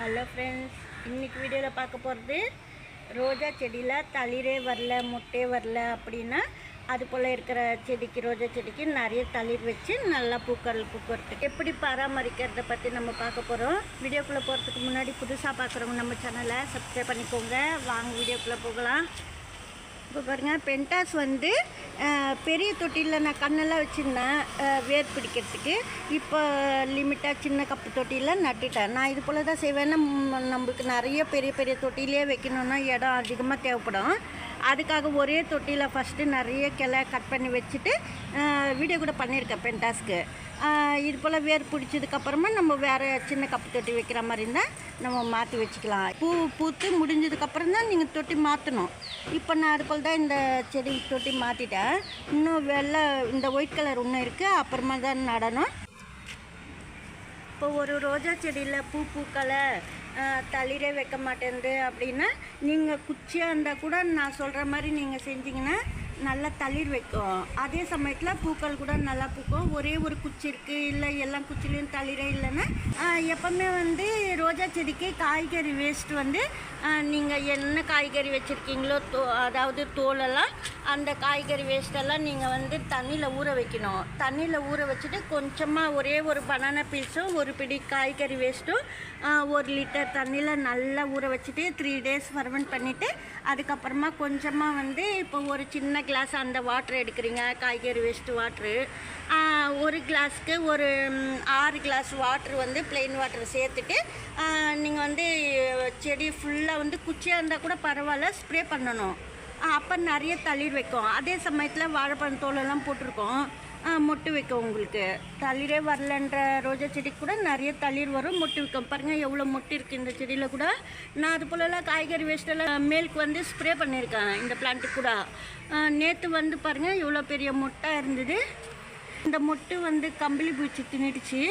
Hello friends, இன்றைக்கி வீடியோவில் பார்க்க போகிறது ரோஜா செடியில் தளிரே வரல, மொட்டே வரல அப்படின்னா அது போல் இருக்கிற செடிக்கு, ரோஜா செடிக்கு நிறைய தளிர் வச்சு நல்லா பூக்கிறதுக்கு எப்படி பராமரிக்கிறத பற்றி நம்ம பார்க்க போகிறோம். வீடியோக்குள்ளே போகிறதுக்கு முன்னாடி புதுசாக பார்க்குறவங்க நம்ம சேனலை சப்ஸ்கிரைப் பண்ணிக்கோங்க. வாங்க வீடியோக்குள்ளே போகலாம். இப்போ பாருங்கள், பென்டாஸ் வந்து பெரிய தொட்டியில் நான் கண்ணெல்லாம் வச்சுருந்தேன் வேர் பிடிக்கிறதுக்கு. இப்போ லிமிட்டாக சின்ன கப்பு தொட்டியில் நட்டுட்டேன். நான் இது போல் தான் செய்வேன்னா, நம்மளுக்கு நிறைய பெரிய பெரிய தொட்டிலே வைக்கணுன்னா இடம் அதிகமாக தேவைப்படும். அதுக்காக ஒரே தொட்டியில் ஃபஸ்ட்டு நிறைய கிளை கட் பண்ணி வச்சுட்டு வீடியோ கூட பண்ணியிருக்கேன் பென்டாஸ்க்கு. இது போல் வேர் பிடிச்சதுக்கப்புறமா நம்ம வேறு சின்ன கப்பு தொட்டி வைக்கிற மாதிரி இருந்தால் நம்ம மாற்றி வச்சுக்கலாம். பூத்து முடிஞ்சதுக்கப்புறம் தான் நீங்கள் தொட்டி மாற்றணும். இப்போ நான் அது போல் தான் இந்த செடி தொட்டி மாற்றிட்டேன். இன்னும் வெள்ளை இந்த ஒயிட் கலர் இன்னும் இருக்குது, அப்புறமா தான் நடணும். இப்போ ஒரு ரோஜா செடியில் பூக்கலை தளிரே வைக்க மாட்டேங்குது அப்படின்னா நீங்கள் குச்சியாக இருந்தால் கூட நான் சொல்கிற மாதிரி நீங்கள் செஞ்சிங்கன்னா நல்லா தளிர் வைக்கும். அதே சமயத்தில் பூக்கள் கூட நல்லா பூக்கும். ஒரே ஒரு குச்சி இருக்குது, இல்லை எல்லா குச்சிலையும் தளிரே இல்லைன்னா எப்போவுமே வந்து ரோஜா செடிக்கு காய்கறி வேஸ்ட் வந்து நீங்கள் என்ன காய்கறி வச்சுருக்கீங்களோ அதாவது தோலெல்லாம், அந்த காய்கறி வேஸ்ட்டெல்லாம் நீங்கள் வந்து தண்ணியில் ஊற வைக்கணும். தண்ணியில் ஊற வச்சுட்டு கொஞ்சமாக ஒரே ஒரு பனானா பீஸும் ஒரு பிடி காய்கறி வேஸ்ட்டும் 1 லிட்டர் தண்ணியில் நல்லா ஊற வச்சுட்டு 3 டேஸ் ஃபர்மெண்ட் பண்ணிவிட்டு அதுக்கப்புறமா கொஞ்சமாக வந்து இப்போ ஒரு சின்ன கிளாஸ் அந்த வாட்ரு எடுக்கிறீங்க, காய்கறி வேஸ்ட்டு வாட்ரு. ஒரு கிளாஸ்க்கு ஒரு 6 கிளாஸ் வாட்ரு வந்து ப்ளெயின் வாட்ரு சேர்த்துட்டு நீங்கள் வந்து செடி ஃபுல்லாக வந்து குச்சியாக இருந்தால் கூட பரவாயில்ல ஸ்ப்ரே பண்ணணும். அப்போ நிறைய தளிர் வைக்கும். அதே சமயத்தில் வாழைப்பழம் தோலெல்லாம் போட்டிருக்கோம், மொட்டு வைக்கும். உங்களுக்கு தளிரே வரலன்ற ரோஜா செடிக்கு கூட நிறைய தளிர் வரும், மொட்டு வைக்கும். பாருங்கள் எவ்வளோ மொட்டு இருக்குது இந்த செடியில் கூட. நான் அது போலலாம் காய்கறி வேஸ்ட்டெல்லாம் மேலுக்கு வந்து ஸ்ப்ரே பண்ணியிருக்கேன் இந்த பிளான்ட்டு கூட. நேற்று வந்து பாருங்கள் எவ்வளோ பெரிய மொட்டாக இருந்தது. இந்த மொட்டு வந்து கம்பளி பூச்சி தின்னுடுச்சு.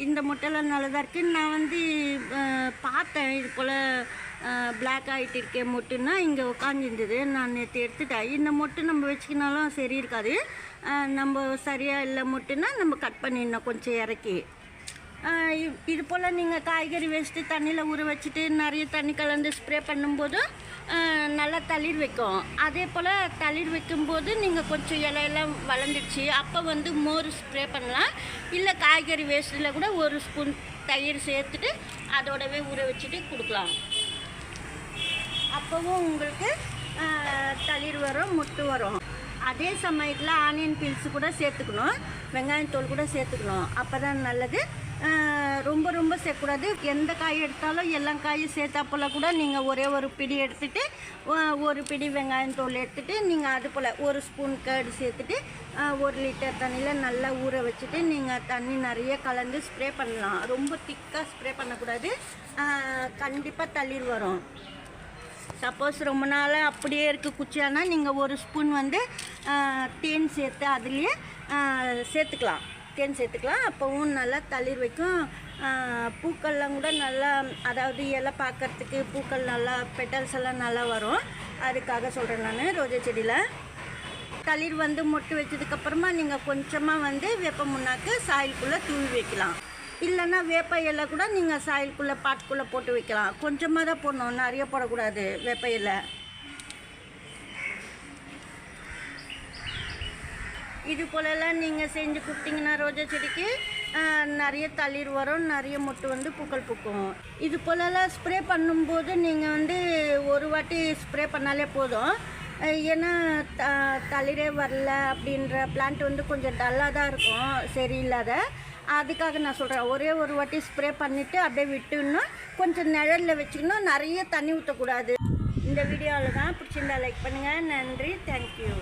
இந்த மொட்டெல்லாம் நல்லதாக இருக்குது. நான் வந்து பார்த்தேன் இது போல் பிளாக் ஆகிட்டு இருக்கேன் மொட்டுன்னா இங்கே உட்காந்துருந்தது. நான் நேற்று எடுத்துட்டேன். இந்த மொட்டு நம்ம வச்சுக்கினாலும் சரி இருக்காது. நம்ம சரியாக இல்லை மொட்டுன்னா நம்ம கட் பண்ணிடணும் கொஞ்சம் இறக்கி. இது போல் நீங்கள் காய்கறி வேஸ்ட்டு தண்ணியில் ஊற வச்சுட்டு நிறைய தண்ணி கலந்து ஸ்ப்ரே பண்ணும்போதும் நல்லா தளிர் வைக்கும். அதே போல் தளிர் வைக்கும்போது நீங்கள் கொஞ்சம் இலையெல்லாம் வளர்ந்துடுச்சு அப்போ வந்து மோர் ஸ்ப்ரே பண்ணலாம். இல்லை காய்கறி வேஸ்ட்டில் கூட 1 ஸ்பூன் தயிர் சேர்த்துட்டு அதோடவே ஊற வச்சுட்டு கொடுக்கலாம். அப்போவும் உங்களுக்கு தளிர் வரும், முட்டு வரும். அதே சமயத்தில் ஆனியன் பீல்ஸு கூட சேர்த்துக்கணும், வெங்காயத்தோல் கூட சேர்த்துக்கணும். அப்போ தான் நல்லது. ரொம்ப சேர்க்கக்கூடாது. எந்த காய் எடுத்தாலும் எல்லா காயும் சேர்த்தாப்போல கூட நீங்கள் ஒரே ஒரு பிடி எடுத்துகிட்டு 1 பிடி வெங்காயத்தோல் எடுத்துகிட்டு நீங்கள் அது போல் 1 ஸ்பூன் கர்டு சேர்த்துட்டு 1 லிட்டர் தண்ணியில் நல்லா ஊற வச்சுட்டு நீங்கள் தண்ணி நிறைய கலந்து ஸ்ப்ரே பண்ணலாம். ரொம்ப திக்காக ஸ்ப்ரே பண்ணக்கூடாது, கண்டிப்பாக தளிர் வரும். சப்போஸ் ரொம்ப நாளாக அப்படியே இருக்குது குச்சியானா நீங்கள் 1 ஸ்பூன் வந்து தேன் சேர்த்து அதுலேயே சேர்த்துக்கலாம். தேன் சேர்த்துக்கலாம். அப்போவும் நல்லா தளிர் வைக்கும். பூக்கள்லாம் கூட நல்லா, அதாவது இலை பார்க்குறதுக்கு பூக்கள் நல்லா பெட்டல்ஸ் எல்லாம் நல்லா வரும். அதுக்காக சொல்கிறேன் நான். ரோஜா செடியில் தளிர் வந்து மொட்டு வச்சதுக்கப்புறமா நீங்கள் கொஞ்சமாக வந்து வேப்ப முன்னாக்கு சாயிலுக்குள்ளே தூவி வைக்கலாம். இல்லைன்னா வேப்ப இலை கூட நீங்கள் சாயிலுக்குள்ளே பாட்டுக்குள்ளே போட்டு வைக்கலாம். கொஞ்சமாக தான் போடணும், நிறைய போடக்கூடாது வேப்ப இலை. இது போலலாம் நீங்கள் செஞ்சு கொடுத்தீங்கன்னா ரோஜா செடிக்கு நிறைய தளிர் வரும், நிறைய மொட்டு வந்து பூக்கள் பூக்கும். இது போலலாம் ஸ்ப்ரே பண்ணும்போது நீங்கள் வந்து ஒரு வாட்டி ஸ்ப்ரே பண்ணாலே போதும். ஏன்னா தளிரே வரல அப்படின்ற பிளான்ட் வந்து கொஞ்சம் டல்லாக தான் இருக்கும், சரியில்லாத. அதுக்காக நான் சொல்கிறேன், ஒரே ஒரு வாட்டி ஸ்ப்ரே பண்ணிவிட்டு அப்படியே விட்டுணும், கொஞ்சம் நிழலில் வச்சுக்கணும், நிறைய தண்ணி ஊற்றக்கூடாது. இந்த வீடியோவில் தான் பிடிச்சிருந்தா லைக் பண்ணுங்கள். நன்றி, தேங்க்யூ.